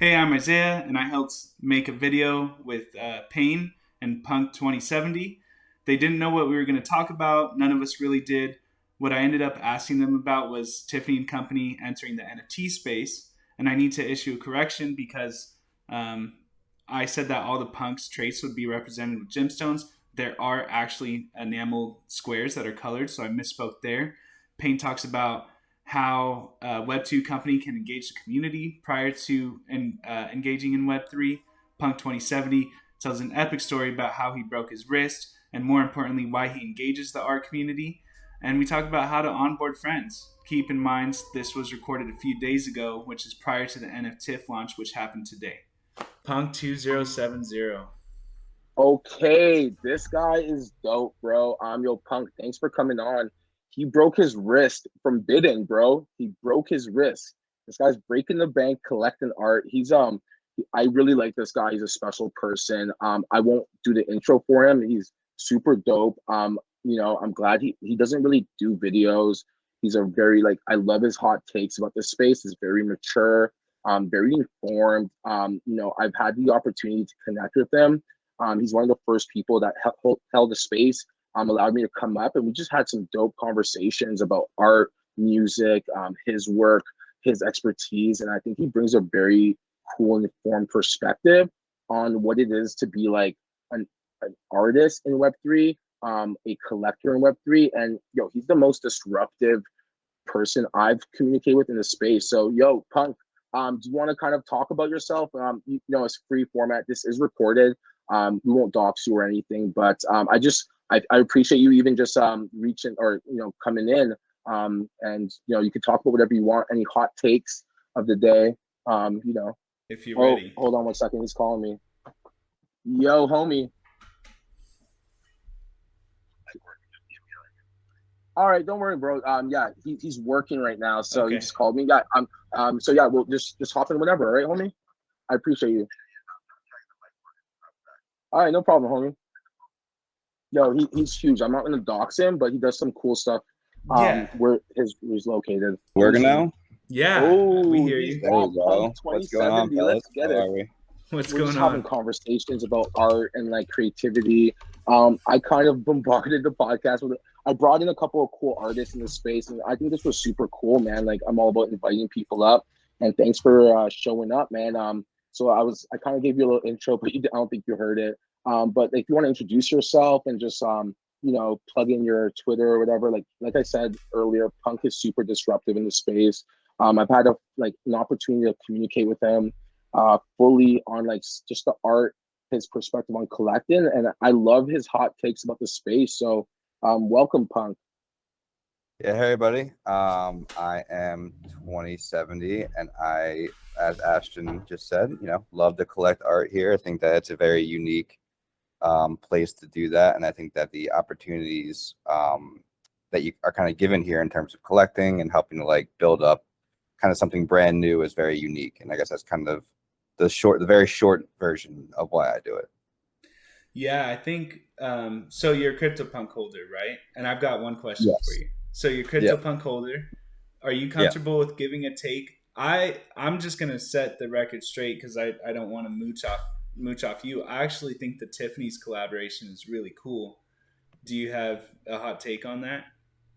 Hey, I'm Isaiah, and I helped make a video with Payne and Punk 2070. They didn't know what we were going to talk about. None of us really did. What I ended up asking them about was Tiffany and Company entering the NFT space, and I need to issue a correction because um, I said that all the Punk's traits would be represented with gemstones. There are actually enamel squares that are colored, so I misspoke there. Payne talks about how Web2 company can engage the community prior to engaging in Web3. Punk 2070 tells an epic story about how he broke his wrist and, more importantly, why he engages the art community. And we talk about how to onboard friends. Keep in mind, this was recorded a few days ago, which is prior to the NFTiff launch, which happened today. Punk 2070. Okay, this guy is dope, bro. Yo, Punk, thanks for coming on. He broke his wrist from bidding, bro. He broke his wrist. This guy's breaking the bank, collecting art. I really like this guy. He's a special person. I won't do the intro for him. He's super dope. I'm glad he doesn't really do videos. He's a very I love his hot takes about the space. He's very mature, very informed. I've had the opportunity to connect with him. He's one of the first people that held the space, allowed me to come up, and we just had some dope conversations about art, music, his work, his expertise, and I think he brings a very cool and informed perspective on what it is to be like an artist in Web3, a collector in Web3, and he's the most disruptive person I've communicated with in the space. So, Punk, do you want to kind of talk about yourself? It's free format. This is recorded. We won't dox you or anything, but I appreciate you even just reaching or coming in. And you can talk about whatever you want. Any hot takes of the day. If you're ready. Hold on 1 second. He's calling me. Yo, homie. All right, don't worry, bro. He's working right now, so Okay. he just called me. Yeah, we'll just hop in whenever, all right, homie? I appreciate you. All right, no problem, homie. He's huge. I'm not gonna dox him, but he does some cool stuff. Yeah. Where he's located. Working now? Yeah. We Oh, hear he's you. There you got go. Punk What's going on, 2070. fellas? Let's get How it. are we? What's We're just going having on? conversations about art and creativity. I kind of bombarded the podcast with it. I brought in a couple of cool artists in the space, and I think this was super cool, man. I'm all about inviting people up, and thanks for showing up, man. So I kind of gave you a little intro, but I don't think you heard it. But if you want to introduce yourself and just plug in your Twitter or whatever, like I said earlier, Punk is super disruptive in the space. I've had an opportunity to communicate with him fully on just the art, his perspective on collecting, and I love his hot takes about the space. So welcome, Punk. Yeah, hey everybody. I am 2070, and I, as Ashton just said, love to collect art here. I think that it's a very unique place to do that, and I think that the opportunities that you are kind of given here in terms of collecting and helping to build up kind of something brand new is very unique. And I guess that's kind of the very short version of why I do it. Yeah, I think so. You're a CryptoPunk holder, right? And I've got one question for Yes. you. So you're a Yeah. CryptoPunk holder. Are you Yeah. comfortable with giving a take? I'm just gonna set the record straight because I don't want to mooch off you. I actually think the Tiffany's collaboration is really cool. Do you have a hot take on that?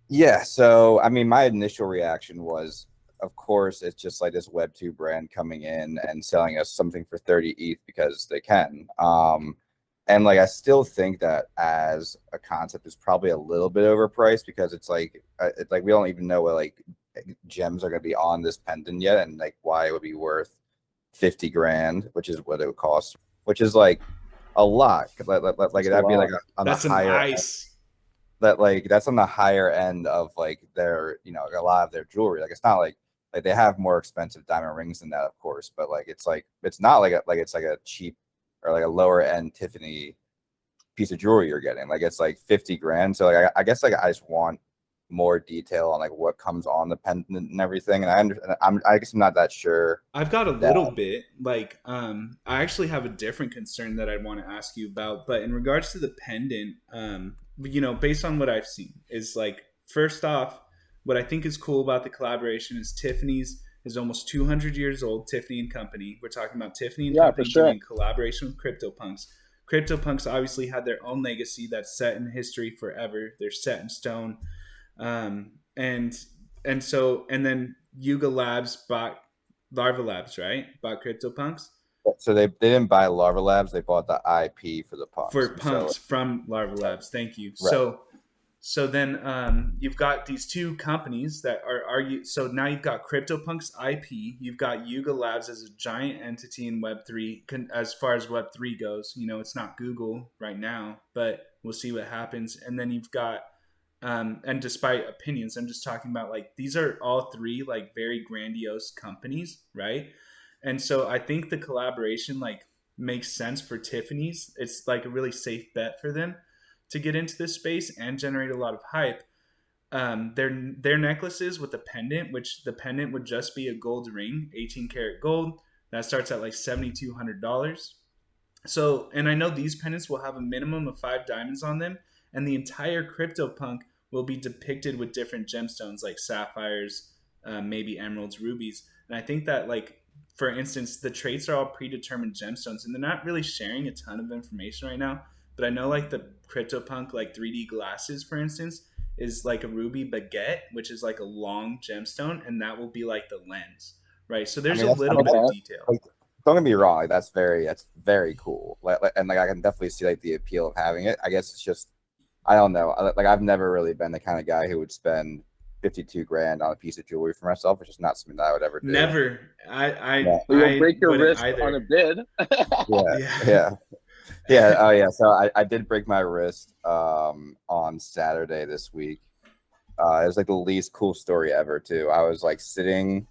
Yeah. So, I mean, my initial reaction was, of course, it's just like this Web2 brand coming in and selling us something for 30 ETH because they can. And I still think that as a concept is probably a little bit overpriced because it's we don't even know what gems are going to be on this pendant yet, and why it would be worth 50 grand, which is what it would cost, which is a lot. That'd be on That's the an higher end, ice. that's on the higher end of their a lot of their jewelry. It's not like they have more expensive diamond rings than that, of course, but it's not it's a cheap or a lower end Tiffany piece of jewelry you're getting. It's 50 grand. So I guess I just want more detail on what comes on the pendant and everything. And I guess I'm not that sure. I've got a little bit. I actually have a different concern that I'd want to ask you about. But in regards to the pendant, based on what I've seen, is first off, what I think is cool about the collaboration is Tiffany's is almost 200 years old. Tiffany and Company. We're talking about Tiffany and Yeah, for Company sure. doing collaboration with CryptoPunks. CryptoPunks obviously had their own legacy that's set in history forever. They're set in stone. And then Yuga Labs bought Larva Labs, right? Bought CryptoPunks. So they didn't buy Larva Labs, they bought the IP for the punks. For punks from Larva Labs. Thank you. Right. So then you've got these two companies that are so now you've got CryptoPunks IP, you've got Yuga Labs as a giant entity in Web3 as far as Web3 goes. You know, it's not Google right now, but we'll see what happens. And then you've got and despite opinions, I'm just talking about like these are all three like very grandiose companies, right? And so I think the collaboration like makes sense for Tiffany's. It's like a really safe bet for them to get into this space and generate a lot of hype. Their necklaces with the pendant, which the pendant would just be a gold ring, 18 karat gold, that starts at like $7,200. So, and I know these pendants will have a minimum of 5 diamonds on them, and the entire CryptoPunk will be depicted with different gemstones like sapphires, maybe emeralds, rubies. And I think that, like, for instance, the traits are all predetermined gemstones, and they're not really sharing a ton of information right now. But I know, like, the CryptoPunk, like 3D glasses, for instance, is like a ruby baguette, which is like a long gemstone, and that will be like the lens, right? So there's a little bit of detail. Like, don't get me wrong, like, that's very cool. And like I can definitely see like the appeal of having it. I guess it's just I don't know. Like I've never really been the kind of guy who would spend 52 grand on a piece of jewelry for myself. It's just not something that I would ever do. Never. You'll break your wrist on a bid. Yeah. Oh yeah. So I did break my wrist on Saturday this week. It was like the least cool story ever too. I was like sitting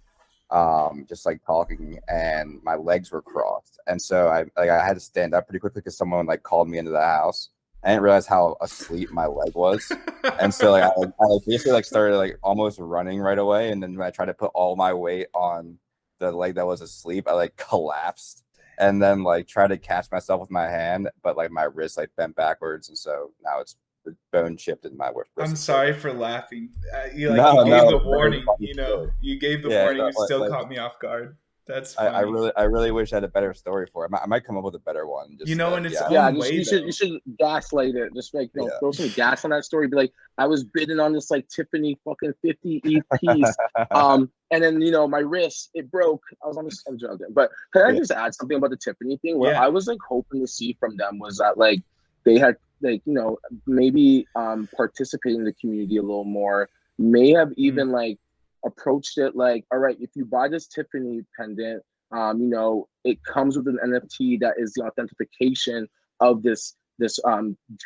just like talking and my legs were crossed, and so I had to stand up pretty quickly because someone like called me into the house. I didn't realize how asleep my leg was, and so like I basically like started like almost running right away, and then when I tried to put all my weight on the leg that was asleep, I like collapsed, and then like tried to catch myself with my hand, but like my wrist like bent backwards, and so now it's the bone chipped in my wrist. I'm sorry for laughing. You gave the warning. You gave the warning. You still caught me off guard. That's funny. I really wish I had a better story for it. I might come up with a better one. Just, in its own way. You should gaslight it. Just like throw some gas on that story. Be like, I was bidding on this like Tiffany fucking 50 ETH piece, and then my wrist it broke. I'm joking, but can I just add something about the Tiffany thing? What I was like hoping to see from them was that like they had like maybe participate in the community a little more. May have even like approached it like, all right, if you buy this Tiffany pendant, it comes with an NFT that is the authentication of this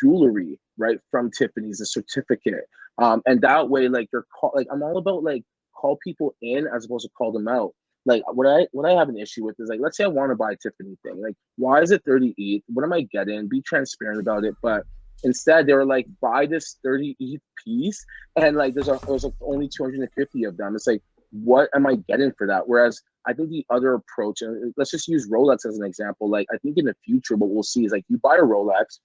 jewelry, right, from Tiffany's, a certificate, and that way, like I'm all about like call people in as opposed to call them out. Like what I have an issue with is like, let's say I want to buy a Tiffany thing, like why is it 30 ETH? What am I getting? Be transparent about it, but instead, they were like, buy this 30 ETH piece, and like there's like only 250 of them. It's like, what am I getting for that? Whereas I think the other approach, and let's just use Rolex as an example. Like I think in the future, what we'll see is like you buy a Rolex,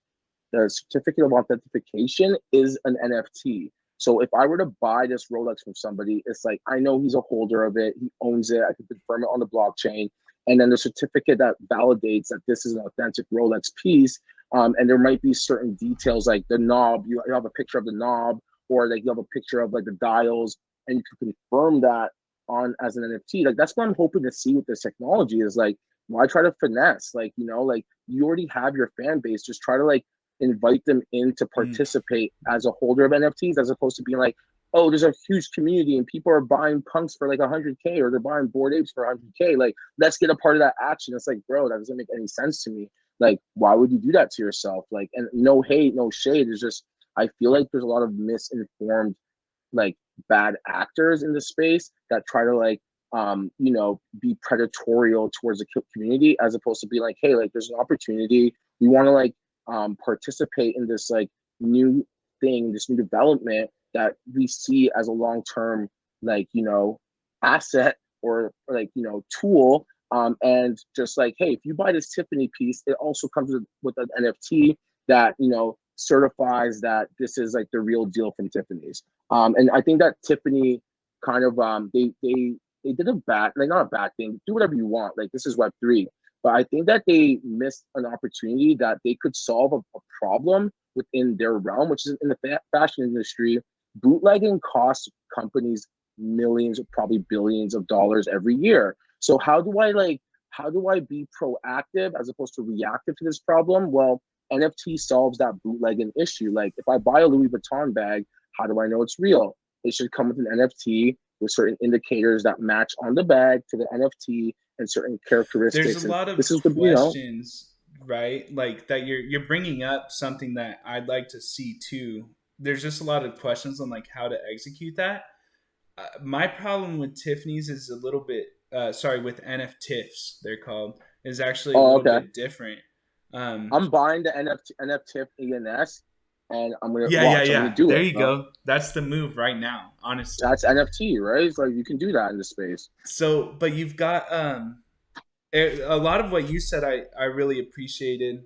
the certificate of authentication is an NFT. So if I were to buy this Rolex from somebody, it's like I know he's a holder of it, he owns it, I can confirm it on the blockchain, and then the certificate that validates that this is an authentic Rolex piece. And there might be certain details like the knob, you have a picture of the knob, or like you have a picture of like the dials, and you can confirm that on as an NFT. Like that's what I'm hoping to see with this technology is like, why try to finesse? Like, like you already have your fan base, just try to like invite them in to participate as a holder of NFTs, as opposed to being like, oh, there's a huge community and people are buying punks for like 100K or they're buying Bored Apes for 100K. Like, let's get a part of that action. It's like, bro, that doesn't make any sense to me. Like, why would you do that to yourself? Like, and no hate, no shade. It's just, I feel like there's a lot of misinformed, like bad actors in the space that try to like, be predatorial towards the community, as opposed to be like, hey, like there's an opportunity. We want to like participate in this like new thing, this new development that we see as a long-term, like, asset or like, tool. And just like, hey, if you buy this Tiffany piece, it also comes with an NFT that, certifies that this is like the real deal from Tiffany's. And I think that Tiffany kind of, they they did a bad, like not a bad thing. Do whatever you want. Like this is Web3, but I think that they missed an opportunity that they could solve a problem within their realm, which is in the fashion industry. Bootlegging costs companies millions, probably billions of dollars every year. So how do I be proactive as opposed to reactive to this problem? Well, NFT solves that bootlegging issue. Like if I buy a Louis Vuitton bag, how do I know it's real? It should come with an NFT with certain indicators that match on the bag to the NFT and certain characteristics. There's a And lot of this is the, questions, right? Like that you're bringing up something that I'd like to see too. There's just a lot of questions on like how to execute that. My problem with Tiffany's is a little bit sorry, with NFTiffs they're called, is actually a oh, little okay. bit different. I'm buying the NFTiff ENS and I'm gonna Yeah, yeah, watch. I'm gonna yeah. do There it, you bro. go. That's the move right now, honestly. That's NFT, right? It's like you can do that in the space. So, but you've got a lot of what you said I really appreciated.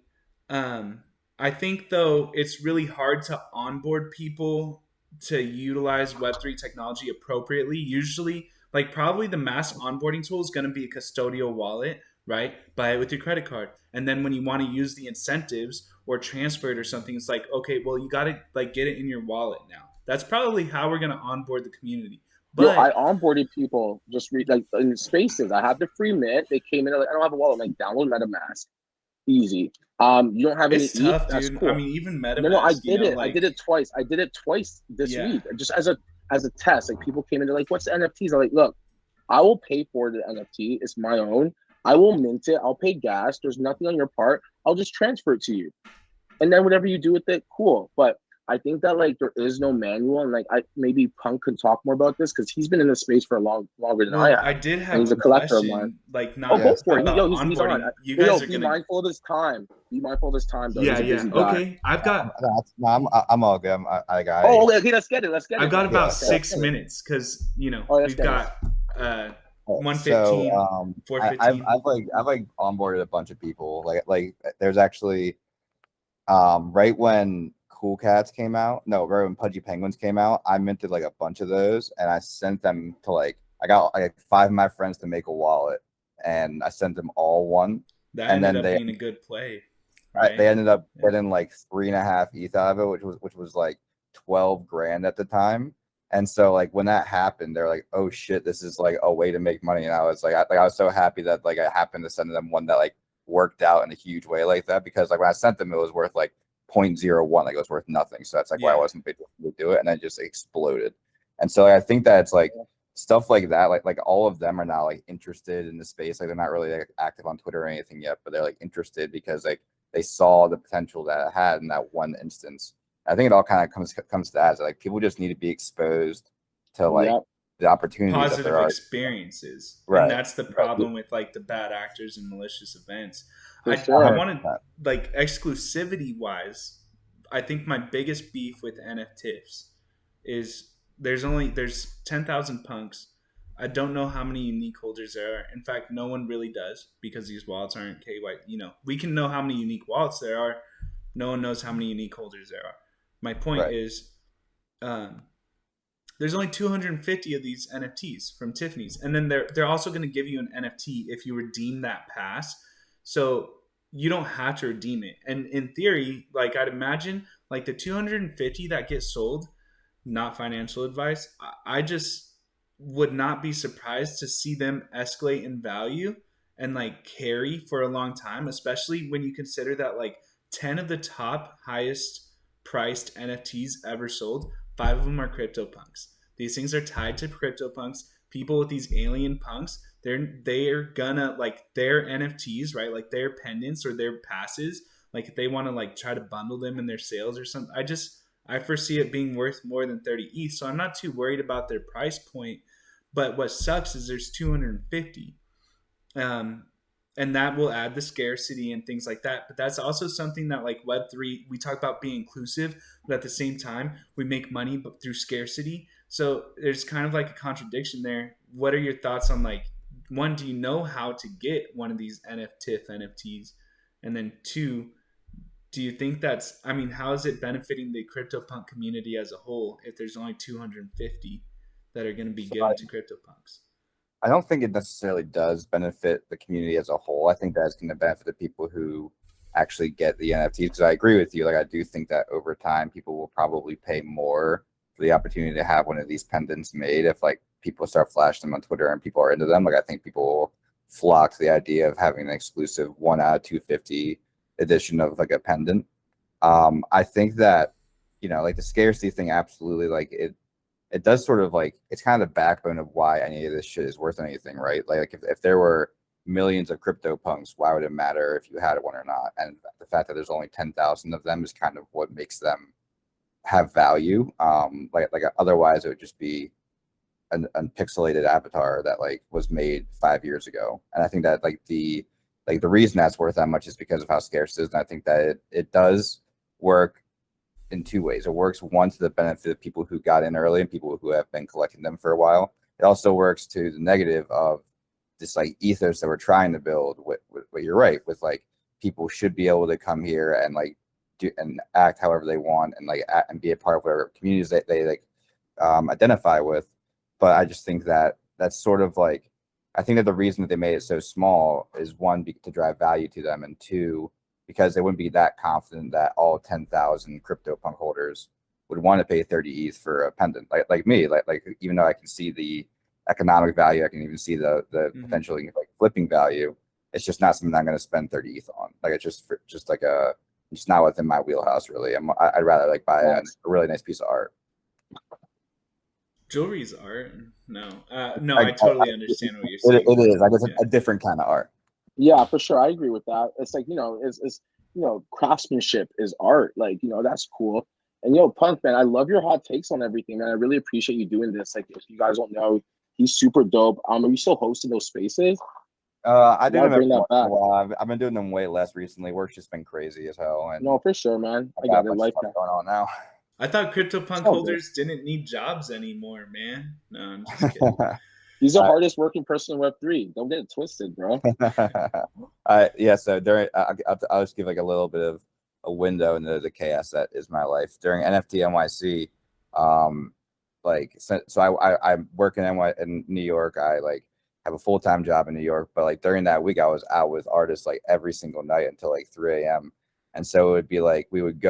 Um I think though it's really hard to onboard people to utilize Web3 technology appropriately. Usually, like probably the mass onboarding tool is going to be a custodial wallet, right? Buy it with your credit card. And then when you want to use the incentives or transfer it or something, it's like, okay, well, you got to like get it in your wallet now. That's probably how we're going to onboard the community. Yo, I But onboarded people just like in spaces. I have the free mint. They came in like I don't have a wallet. I'm like download MetaMask, easy. You don't have any it's ETH? tough, That's dude. I cool. mean, even No, I MetaMask, did it. I like, did it twice. I did it twice this yeah, week, just as a test. Like people came in, they're like, "What's the NFTs?" I'm like, "Look, I will pay for the NFT. It's my own. I will mint it. I'll pay gas. There's nothing on your part. I'll just transfer it to you, and then whatever you do with it, cool." But I think that like there is no manual, and like I maybe Punk can talk more about this because he's been in the space for longer than I well, I have, did and have he's a a collector of mine. question, like Oh, not Yeah. go for it. about He's on. onboarding. You Yo, guys are be gonna, mindful of his time. Be mindful of his time, though. yeah, He's a yeah, busy guy. okay. I've got No, I'm all good. Oh, okay, okay, let's get it. Let's get I've it got then. about yeah. Okay, So let's six get it. minutes because Oh, let's we've get it. got uh so 115, I've 415. like onboarded a bunch of people. Like there's actually right when Cool Cats came out, no, right when Pudgy Penguins came out, I minted like a bunch of those and I sent them to like I got like 5 of my friends to make a wallet and I sent them all one. That And ended then up being a good play, they right? ended up Yeah. getting like 3.5 ETH out of it, which was like 12 grand at the time. And so like when that happened, they're like, "Oh shit, this is like a way to make money." And I was like, I was so happy that like I happened to send them one that like worked out in a huge way like that because like when I sent them, it was worth like 0.01, like it was worth nothing. So that's like why I Yeah. wasn't able to do it, and then it just exploded. And so like, I think that it's like stuff like that, like all of them are now like interested in the space. Like they're not really like active on Twitter or anything yet, but they're like interested because like they saw the potential that it had in that one instance. I think it all kind of comes to that. So, like people just need to be exposed to like Yep, the opportunities that Positive there are. experiences, and Right. that's the Right. problem with like the bad actors and malicious events. for I sure. wanted, like, exclusivity wise, I think my biggest beef with NFTiffs is there's 10,000 punks. I don't know how many unique holders there are. In fact, no one really does because these wallets aren't KY. We can know how many unique wallets there are. No one knows how many unique holders there are. My point Right. is, um, there's only 250 of these NFTs from Tiffany's, and then they're also going to give you an NFT if you redeem that pass. So you don't have to redeem it. And in theory, like I'd imagine, like the 250 that get sold, not financial advice. I just would not be surprised to see them escalate in value and like carry for a long time, especially when you consider that like 10 of the top highest priced NFTs ever sold, 5 of them are CryptoPunks. These things are tied to CryptoPunks. People with these alien punks, they're gonna like their NFTs, right? Like their pendants or their passes. Like if they want to like try to bundle them in their sales or something, I foresee it being worth more than 30 ETH. So I'm not too worried about their price point. But what sucks is there's 250. Um, and that will add the scarcity and things like that. But that's also something that like Web3, we talk about being inclusive, but at the same time, we make money through scarcity. So there's kind of like a contradiction there. What are your thoughts on like, one, do you know how to get one of these NFTiff NFTs? And then two, do you think I mean, how is it benefiting the CryptoPunk community as a whole if there's only 250 that are going to be So given to CryptoPunks? I don't think it necessarily does benefit the community as a whole. I think that's going to benefit the people who actually get the NFTs. Because I agree with you. Like, I do think that over time, people will probably pay more for the opportunity to have one of these pendants made. If like people start flashing them on Twitter and people are into them, like I think people will flock to the idea of having an exclusive 1 out of 250 edition of like a pendant. I think that, like the scarcity thing, absolutely, like it does sort of like, it's kind of the backbone of why any of this shit is worth anything, right? Like if there were millions of crypto punks, why would it matter if you had one or not? And the fact that there's only 10,000 of them is kind of what makes them have value. Like otherwise it would just be an unpixelated avatar that like was made 5 years ago. And I think that like the reason that's worth that much is because of how scarce it is. And I think that it does work in two ways. It works, one, to the benefit of people who got in early and people who have been collecting them for a while. It also works to the negative of this like ethos that we're trying to build with you're right, with like people should be able to come here and like do and act however they want and like and be a part of whatever communities they like identify with. But I just think that that's sort of like, I think that the reason that they made it so small is one, to drive value to them, and two, because they wouldn't be that confident that all 10,000 CryptoPunk holders would want to pay 30 ETH for a pendant. Like me, like even though I can see the economic value, I can even see the potentially like flipping value. It's just not something I'm going to spend 30 ETH on. Like it's just like it's not within my wheelhouse really. I'd rather like buy a really nice piece of art. Jewelry's art? No, no, I totally understand what you're saying. It is. I guess a different kind of art. Yeah, for sure. I agree with that. It's like, it's craftsmanship is art. Like, that's cool. And Punk, man, I love your hot takes on everything, man. I really appreciate you doing this. Like, if you guys don't know, he's super dope. Are you still hosting those spaces? I do them bring that back. I've been doing them way less recently. Work's just been crazy as hell. And no, for sure, man. I got it. Life going on now. I thought CryptoPunk holders didn't need jobs anymore, man. No, I'm just kidding. He's the hardest working person in Web3. Don't get it twisted, bro. Yeah, so I'll just give like a little bit of a window into the chaos that is my life during NFT NYC. I work in New York. I like have a full-time job in New York, but like during that week I was out with artists like every single night until like 3 a.m. And so it would be like we would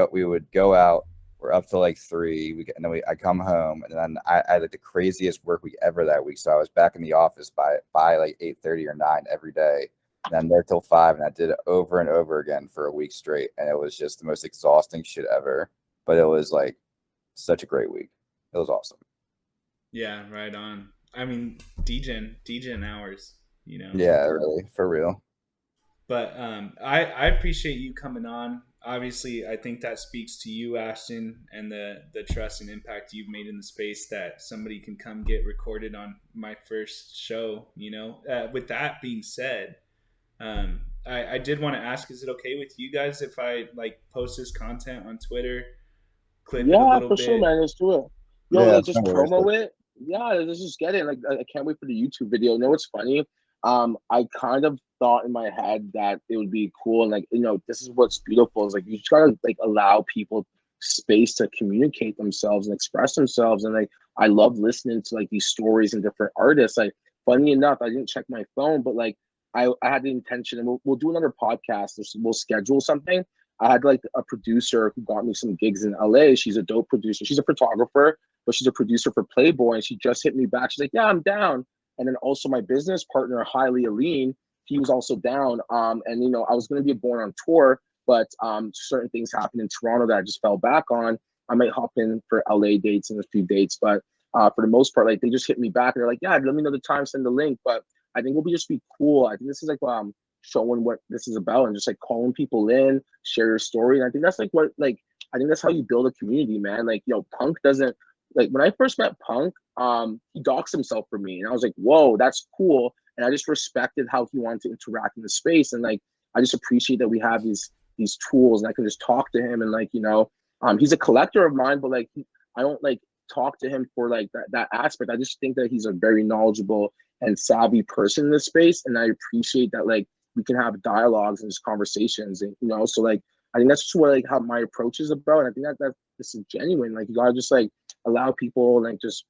go out. We're up to like 3. And then I come home, and then I had like the craziest work week ever that week. So I was back in the office by like 8:30 or 9 every day, and I'm there till 5. And I did it over and over again for a week straight, and it was just the most exhausting shit ever. But it was like such a great week. It was awesome. Yeah, right on. I mean, DJing hours, Yeah, really, for real. But I appreciate you coming on. Obviously, I think that speaks to you, Ashton, and the trust and impact you've made in the space that somebody can come get recorded on my first show. With that being said, I did want to ask: is it okay with you guys if I like post this content on Twitter? Clip it a little bit. Sure, man. Let's do it. Just promo it. Yeah, let's just get it. Like, I can't wait for the YouTube video. What's funny? I kind of thought in my head that it would be cool, and like, this is what's beautiful is like you just gotta like allow people space to communicate themselves and express themselves. And like, I love listening to like these stories and different artists. Like, funny enough, I didn't check my phone, but like I had the intention, and we'll do another podcast. We'll schedule something. I had like a producer who got me some gigs in LA. She's a dope producer. She's a photographer, but she's a producer for Playboy. And she just hit me back. She's like, yeah, I'm down. And then also my business partner, Hailey Aline, he was also down. And, I was going to be born on tour, but certain things happened in Toronto that I just fell back on. I might hop in for LA dates and a few dates, but for the most part, like they just hit me back and they're like, yeah, let me know the time, send the link. But I think it'll just be cool. I think this is like showing what this is about and just like calling people in, share your story. And I think that's like I think that's how you build a community, man. Like, Punk doesn't, like when I first met Punk, he doxed himself for me. And I was like, whoa, that's cool. And I just respected how he wanted to interact in the space. And like, I just appreciate that we have these tools and I can just talk to him. And like, he's a collector of mine, but like, I don't like talk to him for like that aspect. I just think that he's a very knowledgeable and savvy person in this space. And I appreciate that, like, we can have dialogues and just conversations, and so like I think that's just what like how my approach is about. And I think that this is genuine. Like, you gotta just like allow people, like, just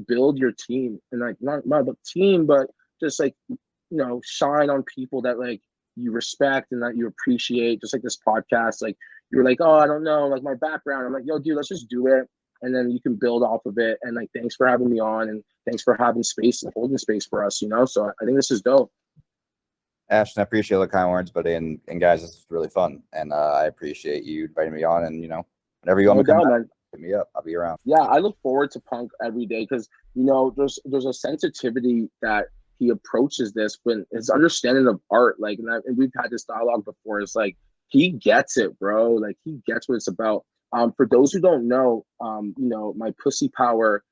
build your team, and like not about team, but just like, you know, shine on people that like you respect and that you appreciate, just like this podcast. Like you're like, oh, I don't know, like my background. I'm like, yo, dude, let's just do it. And then you can build off of it. And like, thanks for having me on, and thanks for having space and holding space for us, you know? So I think this is dope. Ashton, I appreciate the kind words, buddy. And guys, this is really fun. And I appreciate you inviting me on. And, you know, whenever you want me to come back, man. hit me up. I'll be around. Yeah, I look forward to Punk every day because, you know, there's a sensitivity that he approaches this, but his understanding of art, like, and we've had this dialogue before, it's like, he gets it, bro. Like, he gets what it's about. For those who don't know, you know, my pussy power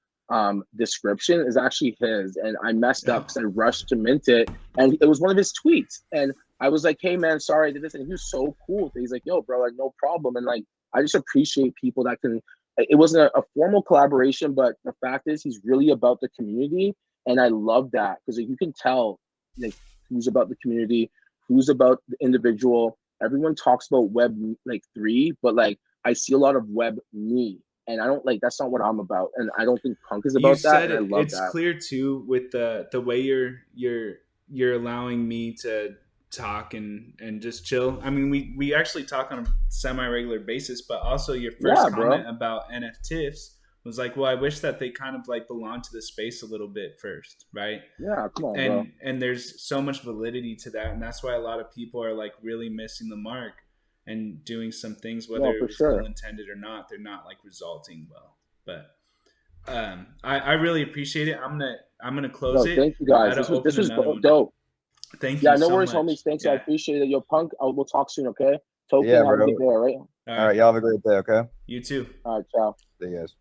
description is actually his, and I messed up because I rushed to mint it, and it was one of his tweets, and I was like, hey man, sorry I did this, and he was so cool. He's like, yo bro, like no problem. And like, I just appreciate people that can, it wasn't a formal collaboration, but the fact is he's really about the community, and I love that because like, you can tell like who's about the community, who's about the individual. Everyone talks about web like 3, but like I see a lot of web me, and I don't like, that's not what I'm about, and I don't think Punk is about that. And I love it's that. clear too with the way you're allowing me to talk and just chill. I mean, we actually talk on a semi-regular basis, but also your first comment about NFTiffs was like, well, I wish that they kind of like belonged to the space a little bit first, right? Yeah, come on, bro. And there's so much validity to that, and that's why a lot of people are like really missing the mark and doing some things, whether it was well intended or not, they're not like resulting well. But I really appreciate it. I'm gonna close it. Thank you guys. This was dope. Thank you. Yeah, no so worries, much. homies. Thanks. Yeah. I appreciate it. Yo, Punk, we'll talk soon, okay? Token, yeah, have a good day, all right? All right, y'all have a great day, okay? You too. All right, ciao. See you guys.